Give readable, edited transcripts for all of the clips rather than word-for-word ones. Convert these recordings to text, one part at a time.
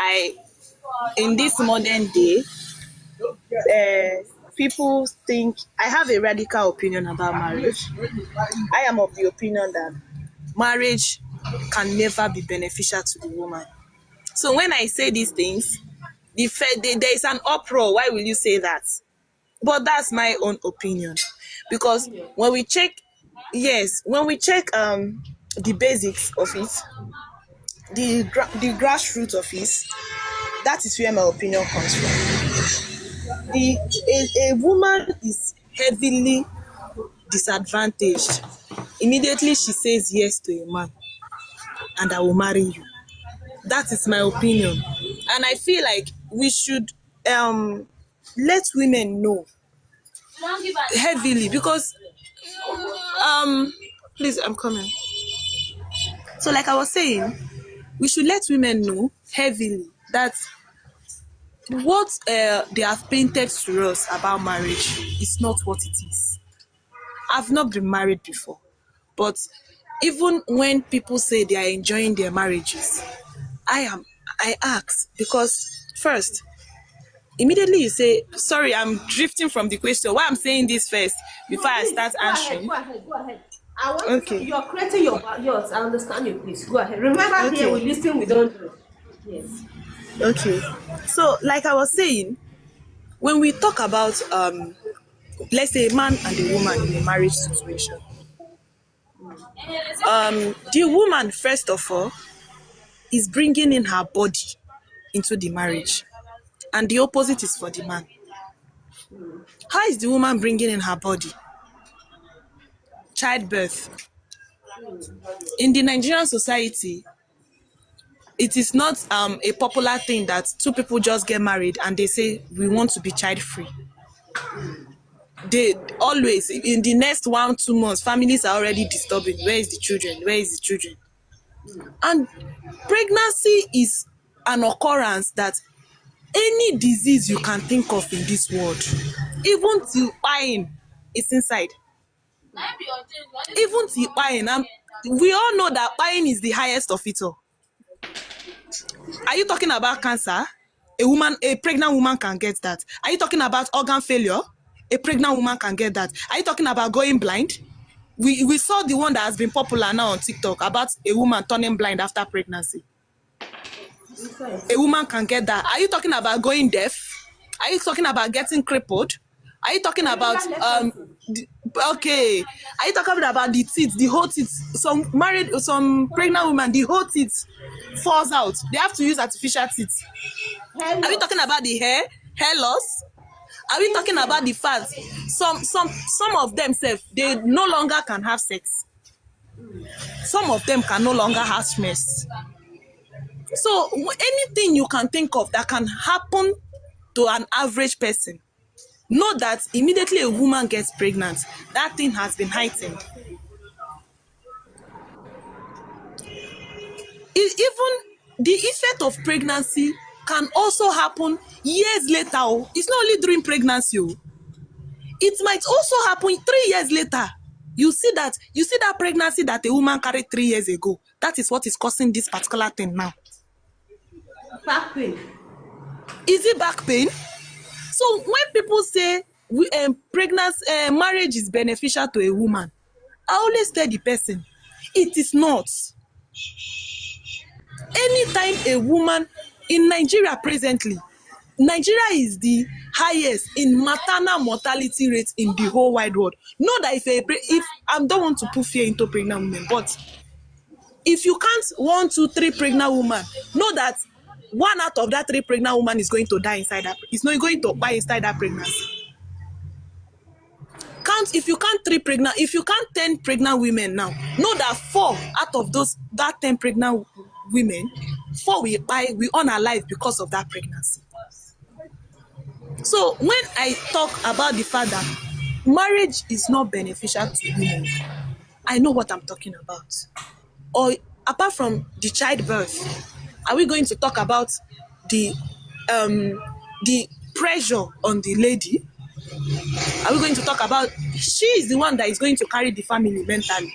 I in this modern day, people think I have a radical opinion about marriage. I am of the opinion that marriage can never be beneficial to the woman. So when I say these things, there is an uproar. Why will you say that? But that's my own opinion, because when we check, yes, when we check the basics of it, the grassroots of it, that is where my opinion comes from. A woman is heavily disadvantaged immediately she says yes to a man and I will marry you. That is my opinion, and I feel like we should let women know heavily, because please, I'm coming. So like I was saying, we should let women know heavily that what they have painted to us about marriage is not what it is. I've not been married before, but even when people say they are enjoying their marriages, I ask, because first, immediately you say, sorry, I'm drifting from the question. Why I'm saying this first before I start answering. Go ahead. I want Okay. you're creating yours. I understand you, please. Go ahead. Remember, Okay. here we listen, we don't do. Yes. Okay. So, like I was saying, when we talk about let's say a man and a woman in a marriage situation, the woman first of all is bringing in her body into the marriage, and the opposite is for the man. How is the woman bringing in her body? Childbirth. In the Nigerian society, it is not a popular thing that two people just get married and they say we want to be child free. They always, in the next 1-2 months, families are already disturbing. Where is the children? Where is the children? And pregnancy is an occurrence that any disease you can think of in this world, even till buying, is inside. Even till buying, we all know that buying is the highest of it all. Are you talking about cancer? A pregnant woman can get that. Are you talking about organ failure? A pregnant woman can get that. Are you talking about going blind? We saw the one that has been popular now on TikTok about a woman turning blind after pregnancy. A woman can get that. Are you talking about going deaf? Are you talking about getting crippled? Are you talking about okay? Are you talking about the teeth, the whole teeth? Some pregnant women, the whole teeth falls out. They have to use artificial teeth. Are we talking about the hair loss? Are we talking about the fact some of them they no longer can have sex? Some of them can no longer have sex. So anything you can think of that can happen to an average person, know that immediately a woman gets pregnant, that thing has been heightened. Even the effect of pregnancy can also happen years later. It's not only during pregnancy. It might also happen 3 years later. You see that pregnancy that a woman carried 3 years ago. That is what is causing this particular thing now. Back pain. Is it back pain? So when people say pregnancy, marriage is beneficial to a woman, I always tell the person, it is not. Anytime a woman in Nigeria presently, Nigeria is the highest in maternal mortality rate in the whole wide world. Know that if I don't want to put fear into pregnant women, but if you count 1, 2, 3 pregnant women, know that 1 out of that 3 pregnant women is going to die inside that. It's not going to die inside that pregnancy. If you count 10 pregnant women now, know that 4 out of that 10 pregnant women, 4 will unalive because of that pregnancy. So when I talk about the fact that marriage is not beneficial to women, I know what I'm talking about. Or apart from the childbirth, are we going to talk about the pressure on the lady? Are we going to talk about she is the one that is going to carry the family mentally?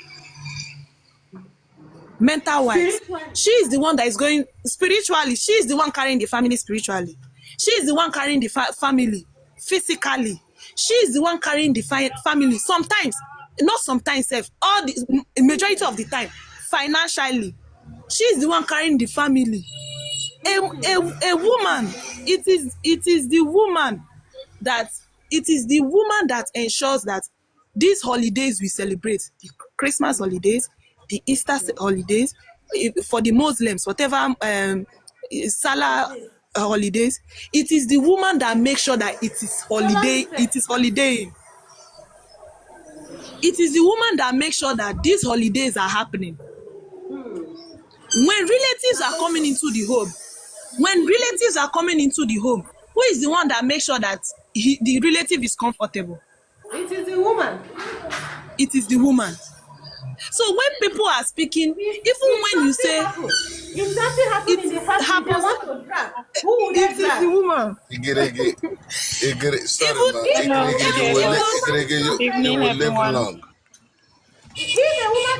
mental wise. Spiritually. She is the one that is going spiritually. She is the one carrying the family spiritually. She is the one carrying the family physically. She is the one carrying the family. Sometimes, not sometimes, sef, all the majority of the time, financially. She is the one carrying the family. A woman, it is the woman that ensures that these holidays we celebrate, the Christmas holidays, the Easter holidays, for the Muslims, whatever Salah holidays, it is the woman that makes sure that it is holiday. It is holiday. It is the woman that makes sure that these holidays are happening. When relatives are coming into the home, who is the one that makes sure that the relative is comfortable? It is the woman. It is the woman. So when people are speaking, even when you say if something happens in the family, happens, they want to drag. Who would it they drag? is the woman. Evening, everyone. If a woman,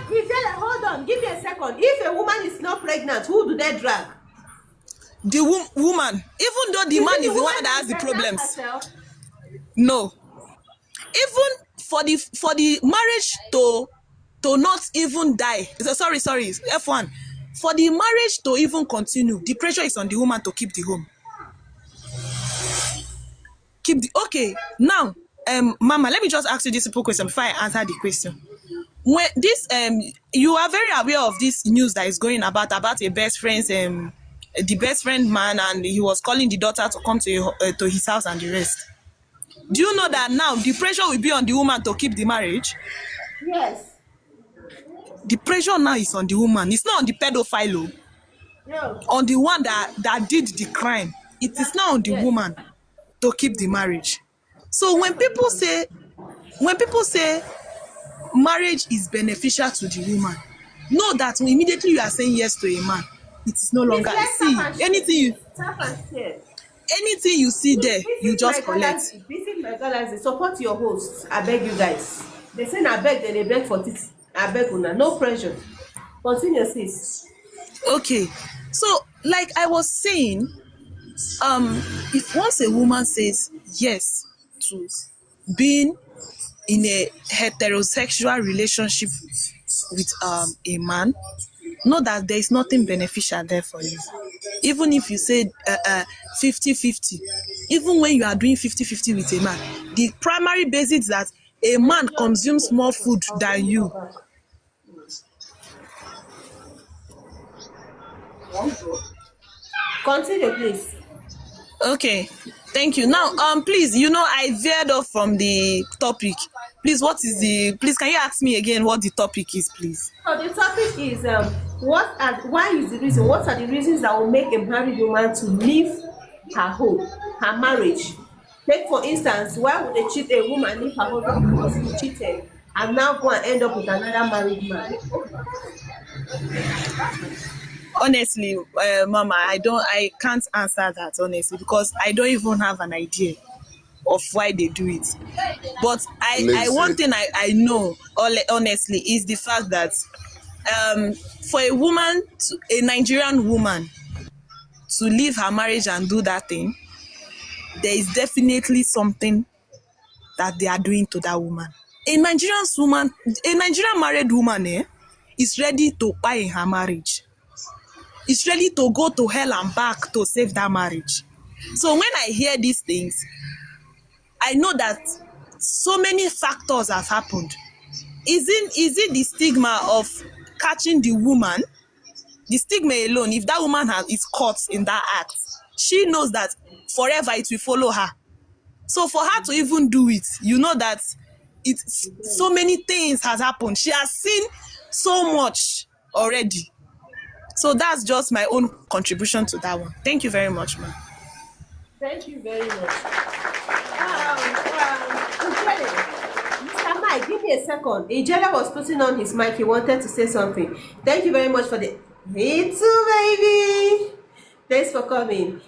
hold on, give me a second. If a woman is not pregnant, who do they drag? The woman, even though the man is the one that has the problems. Herself? No, even for the marriage to not even die. Sorry, F1. For the marriage to even continue, the pressure is on the woman to keep the home. Okay. Now, Mama, let me just ask you this simple question before I answer the question. When this you are very aware of this news that is going about a best friend's the best friend man, and he was calling the daughter to come to his house and the rest. Do you know that now the pressure will be on the woman to keep the marriage? Yes. The pressure now is on the woman. It's not on the pedophile. No. On the one that did the crime. It is now on the woman to keep the marriage. So when people say marriage is beneficial to the woman, know that immediately you are saying yes to a man, it is no longer. See, anything you see there, you just collect. Visit my galaxy, support your hosts. I beg you guys. They say I beg, then they beg for this. I beg una, no pressure. Continue, sis. Okay, so like I was saying, if once a woman says yes to being in a heterosexual relationship with a man, know that there is nothing beneficial there for you. Even if you say 50-50, even when you are doing 50-50 with a man, the primary basis is that a man consumes more food than you. Continue, please. Okay, thank you. Now, please, I veered off from the topic. Please, please, can you ask me again what the topic is, please? So the topic is what are the reasons that will make a married woman to leave her home, her marriage? Take for instance, why would a woman leave her husband because he cheated and now go and end up with another married man? Honestly, Mama, I can't answer that honestly because I don't even have an idea of why they do it. But one thing I know honestly is the fact that for a Nigerian woman to leave her marriage and do that thing, there is definitely something that they are doing to that woman. A Nigerian married woman is ready to buy in her marriage. Is ready to go to hell and back to save that marriage. So when I hear these things, I know that so many factors have happened. Is it the stigma of catching the woman? The stigma alone, if that woman is caught in that act, she knows that forever it will follow her. So for her to even do it, you know that so many things has happened. She has seen so much already. So that's just my own contribution to that one. Thank you very much, ma'am. Thank you very much. Mr. Mike, give me a second. Ijele was putting on his mic. He wanted to say something. Thank you very much for the... Me too, baby. Thanks for coming.